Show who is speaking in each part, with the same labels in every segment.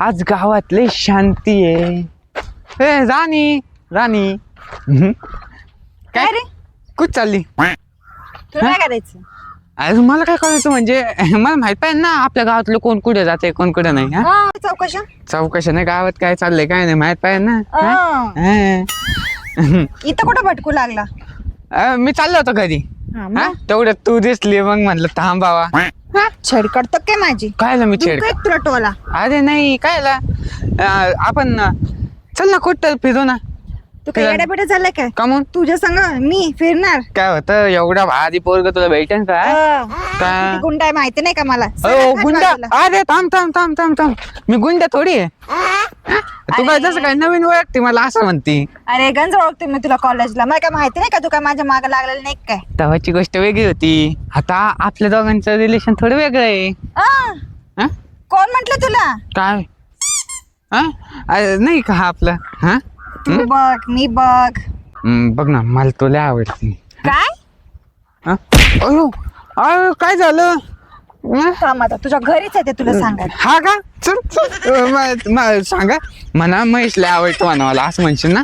Speaker 1: आज गावात लय शांती आहे. ए राणी राणी.
Speaker 2: काय रे?
Speaker 1: कुठं चालली?
Speaker 2: तुला काय करायचं?
Speaker 1: अरे मला काय करायचं म्हणजे मला माहित पाहिजे ना आपल्या गावातलं कोण कुठे जाते कोण कुठे नाही. हा
Speaker 2: चौकशा
Speaker 1: चौकशा नाही गावात काय चाललंय काय नाही माहित पाहिजे ना.
Speaker 2: इथं कुठं भटकू लागला?
Speaker 1: मी चाललो होतो घरी. तेवढ्यात तू दिसली मग म्हणलं थांबावा.
Speaker 2: छेड करतो काय माझी?
Speaker 1: कायला मी छेड?
Speaker 2: तुला टोला.
Speaker 1: अरे नाही कायला आपण चल ना कुठं फिरू ना.
Speaker 2: तू काय येड्याबिड्या झालाय काय?
Speaker 1: कमून
Speaker 2: तुझ्या संग मी फिरणार?
Speaker 1: काय होतं एवढा भारी पोरग तुला भेटेन का?
Speaker 2: किती गुंडा आहे माहिती नाही का मला?
Speaker 1: हो गुंडा. अरे थांब थांब थांब थांब थांब मी गुंडा थोडी आहे. तू काय जसं काय नवीन ओळखते मला असं म्हणती.
Speaker 2: अरे गंज ओळखते मी तुला कॉलेजला. मला काय माहिती नाही का तू काय माझ्या मागे लागलेलं नाही काय?
Speaker 1: तेव्हाची गोष्ट वेगळी होती. आता आपल्या दोघांचं रिलेशन थोडं वेगळं आहे.
Speaker 2: कोण म्हंटल तुला?
Speaker 1: काय नाही का आपलं? हा
Speaker 2: तू बघ मी बघ.
Speaker 1: बघ ना मला तुला आवडते.
Speaker 2: काय?
Speaker 1: अयो अरे काय झालं?
Speaker 2: थांब आता तुझ्या घरीच आहे ते तुला सांगायला.
Speaker 1: हा का? चल चल सांगा म्हणा महेशला आवडतो म्हणा मला असं म्हणशील ना.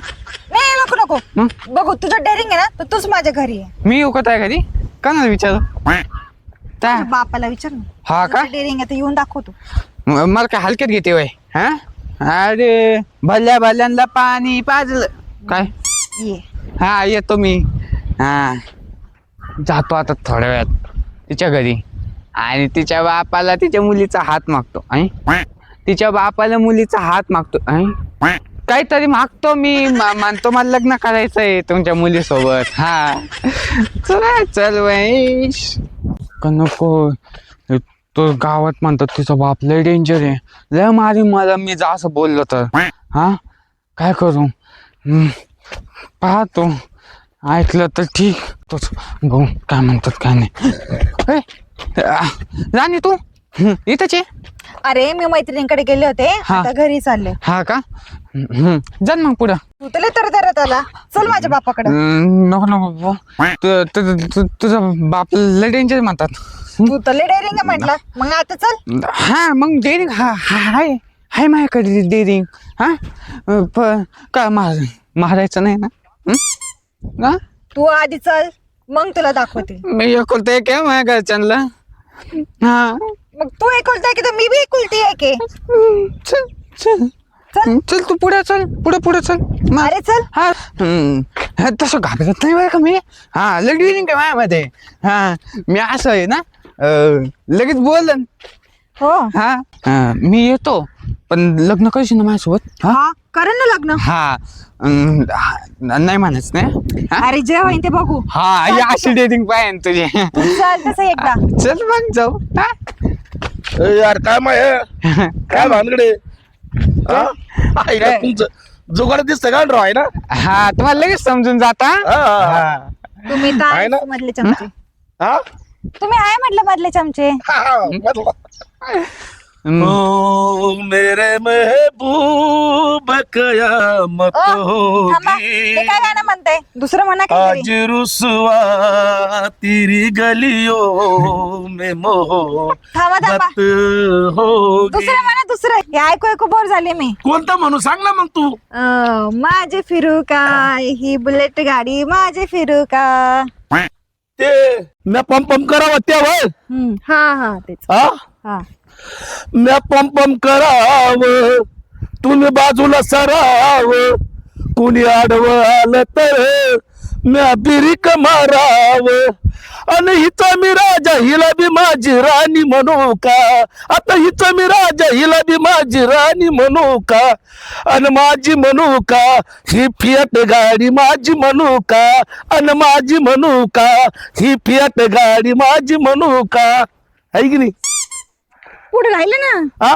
Speaker 2: नाही नको नको बघू तुझं डेअरिंग आहे ना तर तूच माझ्या घरी आहे.
Speaker 1: मी येऊ का त्या घरी? का ना विचारू
Speaker 2: तुझ्या बापाला विचार ना.
Speaker 1: हा का?
Speaker 2: डेअरिंग आहे तर येऊन दाखवतो.
Speaker 1: मला काय हलक्यात घेते वय? हा अरे भल्या भल्यांना पाणी पाजलं काय?
Speaker 2: ये
Speaker 1: हा येतो मी. हा जातो आता थोड्या वेळात तिच्या घरी आणि तिच्या बापाला तिच्या मुलीचा हात मागतो. तिच्या बापाला मुलीचा हात मागतो. काहीतरी मागतो मी मानतो मला लग्न करायचंय तुमच्या मुलीसोबत. हा चला चल वैश का नको. तो गावात म्हणतात तिचा बाप लय डेंजर आहे लय मारी मला मी जा असं बोललो तर. हा काय करू? पाहतो ऐकलं तर ठीक तोच भाऊ काय म्हणतात काय नाही. राणी तू इथंच आहे?
Speaker 2: अरे मी मैत्रिणीकडे गेले होते आता घरी चालले.
Speaker 1: हा का? जा मग पुढं.
Speaker 2: तू तर तरत आला. चल माझ्या बापाकडे.
Speaker 1: नको नको तुझा बाप लय डेंजर म्हणतात.
Speaker 2: तू तर डेअरिंग आहे म्हटलं मग आता चल.
Speaker 1: हा मग डेअरिंग हाय हाय माझ्याकडे डेअरिंग. हा काय मारायचं नाही ना.
Speaker 2: तू आधी चल मग तुला दाखवते.
Speaker 1: मी एकुलता एक आहे माझ्या घरच्यांना. हा
Speaker 2: मग तू एकुलती आहे की तर मी बी एकुलती आहे की?
Speaker 1: चल चल
Speaker 2: चल
Speaker 1: चल तू पुढे चल पुढे चल.
Speaker 2: अरे चल.
Speaker 1: हा तसं घाबरत नाही बरं का मी. हा डेअरिंग आहे माझ्यामध्ये. हा मी असं आहे ना लगेच बोलन.
Speaker 2: हो
Speaker 1: हा मी येतो पण लग्न करशील ना माझ्यासोबत?
Speaker 2: हा करेन ना लग्न.
Speaker 1: हा नाही म्हणायच नाही.
Speaker 2: अरे जे होईन ते बघू.
Speaker 1: हा अशी डेटिंग पाहिजे तुझी.
Speaker 2: चल तसं एकदा.
Speaker 1: चल मग जाऊ.
Speaker 3: यार काय माय काय भानगडे तुमचं जुगाड दिसतं का ड्रॉ आहे ना?
Speaker 1: हा तुम्हाला लगेच समजून जाता.
Speaker 2: तुम्ही
Speaker 3: आहे
Speaker 2: काय
Speaker 3: ना?
Speaker 2: मधले चमचे?
Speaker 3: हा?
Speaker 2: तुम्ही आहे म्हटलं मधले चमचे.
Speaker 3: ओ मेरे महबूब कयामत
Speaker 2: थांबा हे काय गाणं म्हणताय? दुसरं म्हणा
Speaker 3: आज
Speaker 2: काहीतरी.
Speaker 3: रुसवा तेरी गलियों में
Speaker 2: थांबा
Speaker 3: मोहब्बत होगी.
Speaker 2: दुसरं म्हणा दुसरं. हे ऐकू ऐकू बोर झाले मी.
Speaker 3: कोणतं म्हणू सांग ना मग तू.
Speaker 2: माझे फिरू का ही बुलेट गाडी माझे फिरू का.
Speaker 3: ते मी पंप करावं तेव्हा
Speaker 2: हा तेच. हा
Speaker 3: म्या पंप कराव तुम्ही बाजूला सराव कुणी आडवं आलं तर म्या बिरीक माराव. आणि हिचा मी राजा हिला बी माझी राणी म्हणू का? आता हिचा मी राजा हिला बी माझी राणी म्हणू का? आणि माझी म्हणू का ही फियाट गाडी माझी म्हणू का? आणि माझी म्हणू का ही फियाट गाडी माझी म्हणू का? आहे की नाही?
Speaker 2: पुढे राहिले ना.
Speaker 3: हा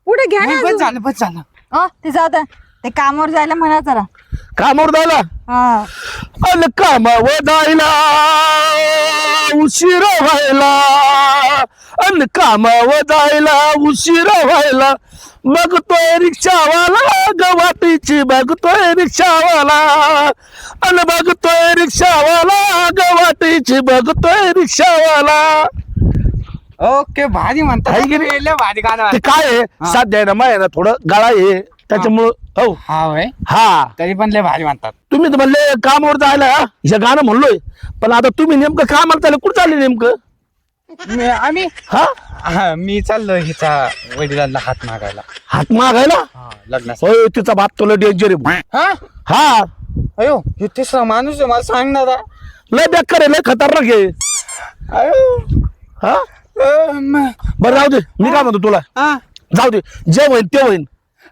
Speaker 2: पुढे घ्या ना
Speaker 1: बस झालं बस झालं.
Speaker 2: ते जाऊ दे. ते कामावर जायला म्हणा जरा.
Speaker 3: कामावर जायला
Speaker 2: हा
Speaker 3: अन कामावर जायला उशीर व्हायला. अन कामावर जायला उशीर व्हायला. बघतोय रिक्षावाला गवाटीची बघतोय रिक्षावाला. अन बघतोय रिक्षावाला गवाटीची बघतोय रिक्षावाला.
Speaker 1: ओके भारी म्हणतात
Speaker 3: आहे की नाही?
Speaker 1: लय भारी गाणं
Speaker 3: ते काय आहे
Speaker 1: हा.
Speaker 3: साध्य आहे ना माय ना थोडं गळा आहे त्याच्यामुळं हो
Speaker 1: हा होय
Speaker 3: हा
Speaker 1: तरी पण लय भारी म्हणतात
Speaker 3: तुम्ही तर म्हणले कामावर जायला हे गाणं म्हणलोय पण आता तुम्ही नेमकं कामाला चालले कुठं चालले नेमकं
Speaker 1: आम्ही
Speaker 3: हा
Speaker 1: मी चाललो हिचा वडिलांना हात मागायला
Speaker 3: हात मागायला
Speaker 1: लग्नासाठी
Speaker 3: होय तिचा बाप तुला डेंजर आहे
Speaker 1: हा
Speaker 3: हा
Speaker 1: अयो हे तिसरा माणूस आहे मला सांगणार
Speaker 3: लय बेकार आहे लय खतरनाक आहे
Speaker 1: अयो
Speaker 3: हा बरं जाऊ दे मी काय म्हणतो तुला
Speaker 1: हा
Speaker 3: जाऊ दे जे होईन ते होईन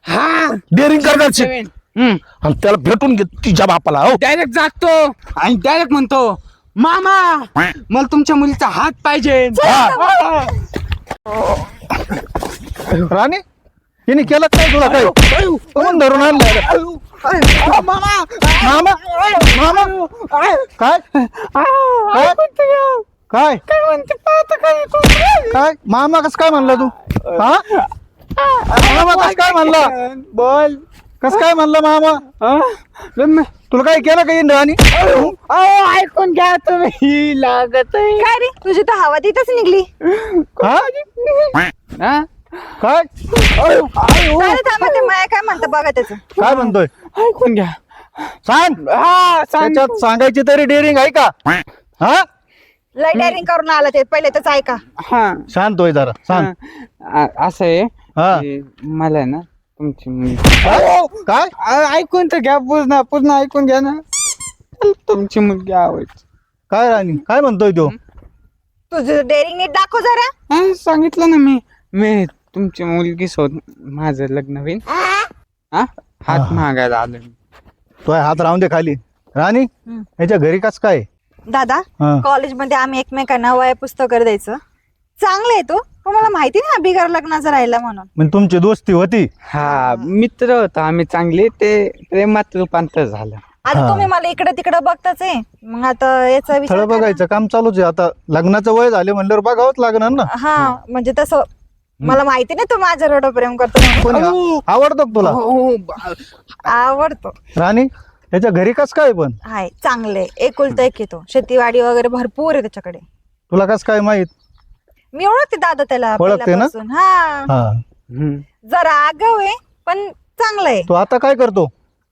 Speaker 1: हा
Speaker 3: डेअरिंग करण्याची आणि त्याला भेटून घे तिच्या बापाला हो
Speaker 1: डायरेक्ट जातो आणि डायरेक्ट म्हणतो मामा मला तुमच्या मुलीचा हात पाहिजे
Speaker 3: हा. राणी हिने केलं काय तुला काय कोण धरून आणलं
Speaker 1: मामा
Speaker 3: मामा मामा काय काय
Speaker 1: काय म्हणते पाहता काय
Speaker 3: काय मामा कस काय म्हणला तू हा मामा कस काय म्हणला
Speaker 1: बोल
Speaker 3: कस काय म्हणला मामा तुला काय केलं काही राणी
Speaker 1: ऐकून घ्या तुम्ही लागत आहे
Speaker 2: काय रे तुझी तर हवा तिथंच निघली
Speaker 3: हा काय
Speaker 2: काय रे थांबा ते माया काय म्हणतं बघा त्याचं
Speaker 3: काय म्हणतोय
Speaker 1: ऐकून घ्या
Speaker 3: सांग
Speaker 1: हा सांग
Speaker 3: त्याच्यात सांगायची तरी डेअरिंग आहे का हा
Speaker 2: लय डायरिंग करून आला ते पहिले त्याच ऐका
Speaker 1: हा
Speaker 3: शांत होय जरा सांग
Speaker 1: असं आहे
Speaker 3: हा
Speaker 1: की मला ना तुमची मुलगी
Speaker 3: काय
Speaker 1: ऐकून तर घ्या पूर्ण ऐकून घ्या ना तुमची मुलगी आवडते
Speaker 3: काय राणी काय म्हणतोय तो
Speaker 2: तुझं डेअरिंग नीट दाखव जरा
Speaker 1: हा सांगितलं ना मी तुमची मुलगी शोध माझं लग्न होईल हा हात मागायला आलो मी
Speaker 3: तो हात राहून दे खाली राणी याच्या घरी कस काय
Speaker 2: दादा
Speaker 3: हा.
Speaker 2: कॉलेजमध्ये आम्ही एकमेकांना वया पुस्तक द्यायचं चांगलं आहे तो पण मला माहिती ना बिगर लग्नाचा राहिला म्हणून
Speaker 3: म्हणजे तुमची दोस्ती होती
Speaker 1: हा मित्र होतो आम्ही चांगले ते प्रेमात रूपांतर झालं
Speaker 2: आता तुम्ही मला इकडे तिकडे बघताच आहे मग आता याचा विचार
Speaker 3: थळ
Speaker 2: करा.
Speaker 3: बघायचं काम चालूच आहे आता लग्नाचं वय झाले म्हणल्यावर बघावंच लागणार ना
Speaker 2: हा म्हणजे तसं मला माहिती नाही तो माझ्यावर प्रेम करतो म्हणून.
Speaker 3: कोणी आवडतो का तुला
Speaker 1: हो,
Speaker 2: आवडतो
Speaker 3: राणी त्याच्या घरी कस काय पण
Speaker 2: हाय चांगले एकुलता एक येतो शेतीवाडी वगैरे भरपूर आहे त्याच्याकडे
Speaker 3: तुला कस काय माहित
Speaker 2: मी ओळखते दादा त्याला
Speaker 3: ओळखते ना?
Speaker 2: पहिल्यापासून. हा
Speaker 3: हा
Speaker 1: हम्म.
Speaker 2: जरा आगाव आहे पण चांगलं आहे
Speaker 3: तू आता काय करतो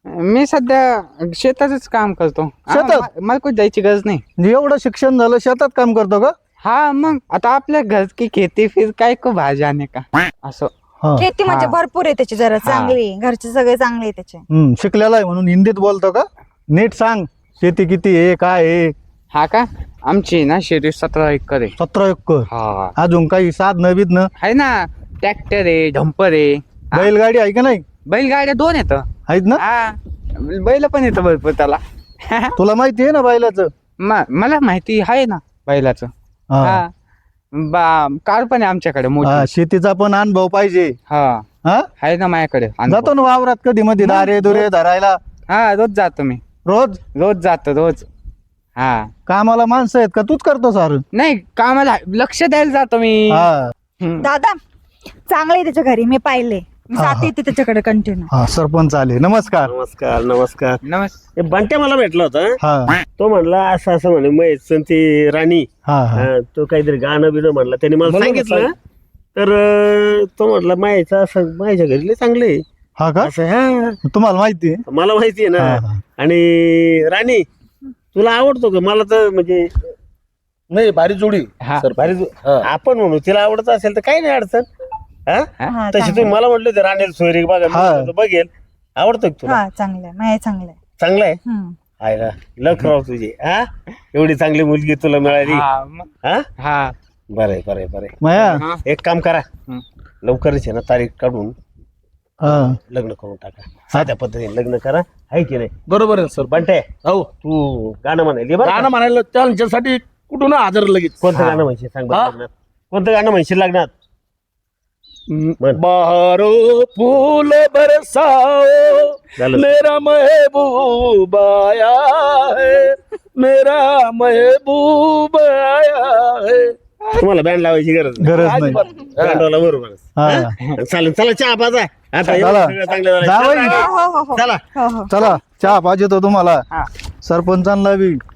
Speaker 1: मी सध्या शेतातच काम करतो
Speaker 3: शेतात?
Speaker 1: मला कुठे जायची गरज नाही
Speaker 3: म्हणजे एवढं शिक्षण झालं शेतात काम करतो का
Speaker 1: हा मग आता आपल्या घर की खेती फिर काय को भाजी आणे का असं
Speaker 3: हा.
Speaker 2: शेती म्हणजे
Speaker 1: हा.
Speaker 2: भरपूर आहे त्याची जरा चांगली आहे. घरचे सगळे चांगले आहे त्याचे
Speaker 3: शिकलेला आहे म्हणून हिंदीत बोलतो का नीट सांग शेती किती आहे काय आहे
Speaker 1: हा का आमची ना शेती 17 एकर आहे
Speaker 3: 17 एकर
Speaker 1: हा
Speaker 3: अजून काही साधनं बिधनं
Speaker 1: आहे ना ट्रॅक्टर आहे डंपर आहे
Speaker 3: बैलगाडी आहे का नाही
Speaker 1: बैलगाड्या 2 येतं
Speaker 3: आहेत ना
Speaker 1: हा बैल पण येतं भरपूर त्याला
Speaker 3: तुला माहिती आहे ना बैलाचं
Speaker 1: मला माहिती आहे ना बैलाचं
Speaker 3: हा.
Speaker 1: हा कार पण आहे आमच्याकडे
Speaker 3: हा,
Speaker 1: मोठी
Speaker 3: शेतीचा पण अनुभव पाहिजे
Speaker 1: हा
Speaker 3: हा
Speaker 1: आहे ना माझ्याकडे अनुभव.
Speaker 3: जातो ना वावरात कधी मध्ये दारे दुरे धरायला
Speaker 1: हा रोज जातो मी
Speaker 3: रोज
Speaker 1: जातो रोज हा
Speaker 3: कामाला माणसं आहेत का तूच करतो सार
Speaker 1: नाही कामाला लक्ष द्यायला जातो मी
Speaker 3: हा
Speaker 2: दादा चांगलं आहे त्याच्या घरी मी पाहिले मी
Speaker 3: हा,
Speaker 2: जाते येते त्याच्याकडे कंटिन्यू
Speaker 3: हा सरपंच आले नमस्कार
Speaker 4: नमस्कार नमस्कार
Speaker 1: नमस्ते
Speaker 4: हे बंट्या मला भेटला होता
Speaker 3: हा
Speaker 4: तो म्हणला असं असं म्हणे महेश ती राणी
Speaker 3: हा हा
Speaker 4: तो काहीतरी गाणं बिणं म्हणला त्याने मला सांगितलं तर तो म्हटलं मायाचं असं माझ्या घरी लय चांगलं आहे
Speaker 3: हा का
Speaker 4: असं हा
Speaker 3: तुम्हाला माहिती आहे
Speaker 4: मला माहिती आहे
Speaker 3: हा,
Speaker 4: ना
Speaker 3: हा.
Speaker 4: आणि राणी तुला आवडतो का मला तर म्हणजे
Speaker 3: नाही भारी जोडी
Speaker 1: हा
Speaker 4: भारी आपण म्हणू तिला आवडत असेल तर काही नाही अडचण हा तशी तुम्ही मला म्हटलं ते राणीला सोयरी बघा मी
Speaker 3: हा.
Speaker 4: म्हटलं बघेल आवडतं का तुला
Speaker 2: हा चांगलं आहे माया चांगलं आहे
Speaker 4: चांगलं आहे
Speaker 2: हम्म.
Speaker 4: आहे ना लक राव तुझी हा एवढी चांगली मुलगी तुला मिळाली
Speaker 1: हा मग.
Speaker 4: हा
Speaker 1: हा
Speaker 4: बरं आहे बरं आहे बरं आहे
Speaker 3: माया
Speaker 4: एक काम करा
Speaker 1: हं.
Speaker 4: लवकरच आहे ना तारीख काढून
Speaker 3: हा
Speaker 4: लग्न करून टाका साध्या पद्धतीने लग्न करा आहे की नाही
Speaker 3: बरोबर आहे सर
Speaker 4: बंटे
Speaker 3: हो
Speaker 4: तू गाणं म्हणाली बरं
Speaker 3: गाणं
Speaker 4: का?
Speaker 3: म्हणायला त्यांच्यासाठी कुठून हजर लगेच
Speaker 4: कोणतं गाणं म्हणशील सांग बरं
Speaker 3: हा?
Speaker 4: लग्नात कोणतं गाणं म्हणशील लग्नात म्हण.
Speaker 3: बहारो फूल बरसाओ
Speaker 4: झालं.
Speaker 3: मेरा महबूब आया है मेरा महबूब आया है
Speaker 4: तुम्हाला बँड लावायची गरज नाही बँडवाला बरोबर
Speaker 3: हा.
Speaker 4: चालेल चला चहा पाजा आता एवढं
Speaker 3: चला.
Speaker 4: सगळं चांगलं झालं.
Speaker 3: जावई.
Speaker 4: चला,
Speaker 2: हो हो हो
Speaker 4: चला
Speaker 2: हो हो
Speaker 3: चला चहा पाहिजे तो तुम्हाला
Speaker 1: हा.
Speaker 3: सरपंचांना बी